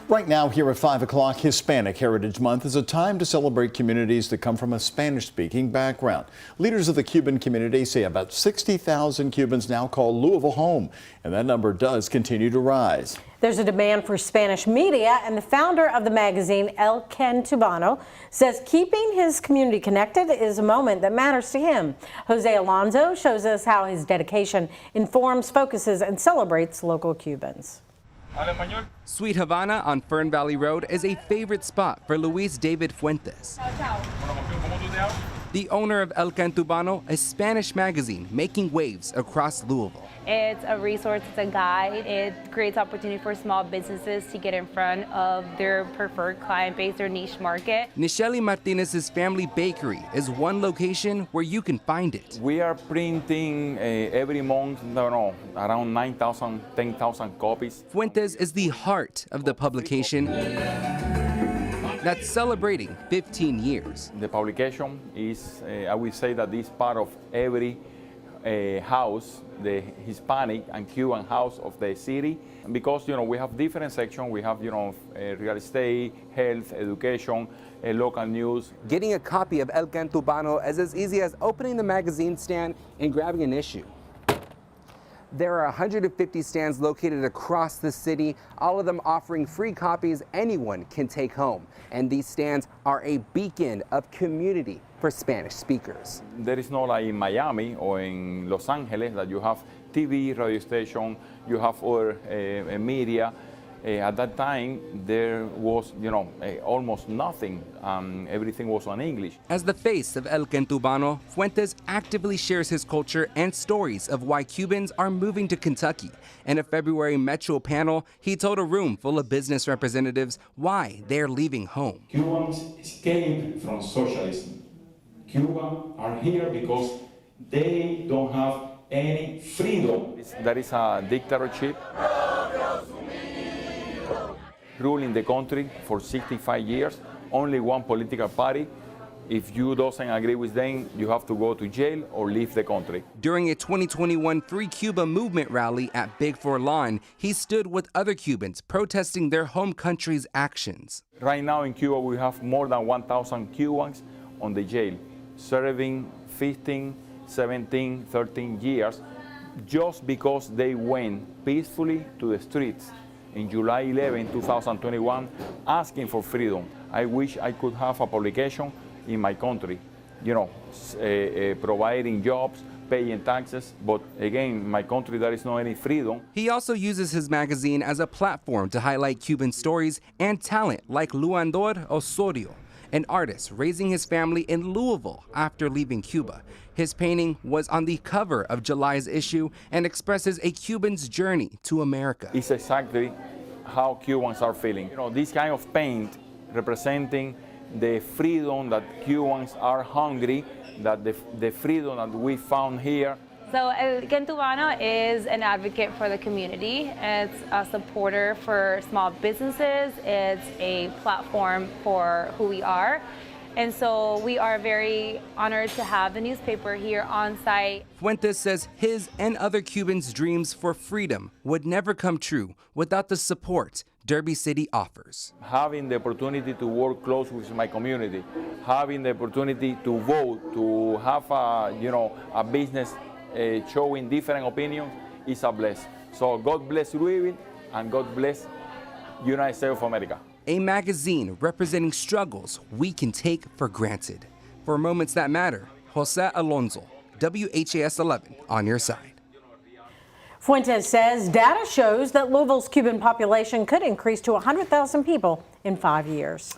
Right now, here at 5 o'clock, Hispanic Heritage Month is a time to celebrate communities that come from a Spanish-speaking background. Leaders of the Cuban community say about 60,000 Cubans now call Louisville home, and that number does continue to rise. There's a demand for Spanish media, and the founder of the magazine, El Cubano, says keeping his community connected is a moment that matters to him. Jose Alonso shows us how his dedication informs, focuses, and celebrates local Cubans. Sweet Havana on Fern Valley Road is a favorite spot for Luis David Fuentes. The owner of El Cubano, a Spanish magazine making waves across Louisville. It's a resource, it's a guide. It creates opportunity for small businesses to get in front of their preferred client base, their niche market. Nichelle Martinez's family bakery is one location where you can find it. We are printing every month, around 9,000, 10,000 copies. Fuentes is the heart of the publication that's celebrating 15 years. The publication is, I would say that this part of every house, the Hispanic and Cuban house of the city, because we have different sections. We have real estate, health, education, local news. Getting a copy of El Cubano is as easy as opening the magazine stand and grabbing an issue. There are 150 stands located across the city, all of them offering free copies anyone can take home. And these stands are a beacon of community for Spanish speakers. There is not like in Miami or in Los Angeles that you have TV, radio station, you have other media. At that time, there was, almost nothing. Everything was on English. As the face of El Cubano, Fuentes actively shares his culture and stories of why Cubans are moving to Kentucky. In a February Metro panel, he told a room full of business representatives why they're leaving home. Cubans escaped from socialism. Cubans are here because they don't have any freedom. There is a dictatorship ruling the country for 65 years, only one political party. If you doesn't agree with them, you have to go to jail or leave the country. During a 2021 Free Cuba movement rally at Big Four Lawn, he stood with other Cubans protesting their home country's actions. Right now in Cuba, we have more than 1,000 Cubans on the jail, serving 15, 17, 13 years, just because they went peacefully to the streets in July 11, 2021, asking for freedom. I wish I could have a publication in my country, providing jobs, paying taxes, but again, in my country there is no any freedom. He also uses his magazine as a platform to highlight Cuban stories and talent like Luandor Osorio, an artist raising his family in Louisville after leaving Cuba. His painting was on the cover of July's issue and expresses a Cuban's journey to America. It's exactly how Cubans are feeling. This kind of paint representing the freedom that Cubans are hungry, that the freedom that we found here. So El Cubano is an advocate for the community. It's a supporter for small businesses. It's a platform for who we are. And so we are very honored to have the newspaper here on site. Fuentes says his and other Cubans' dreams for freedom would never come true without the support Derby City offers. Having the opportunity to work close with my community, having the opportunity to vote, to have a business showing different opinions is a blessing. So God bless Louisville and God bless United States of America. A magazine representing struggles we can take for granted. For Moments That Matter, Jose Alonso, WHAS 11 on your side. Fuentes says data shows that Louisville's Cuban population could increase to 100,000 people in 5 years.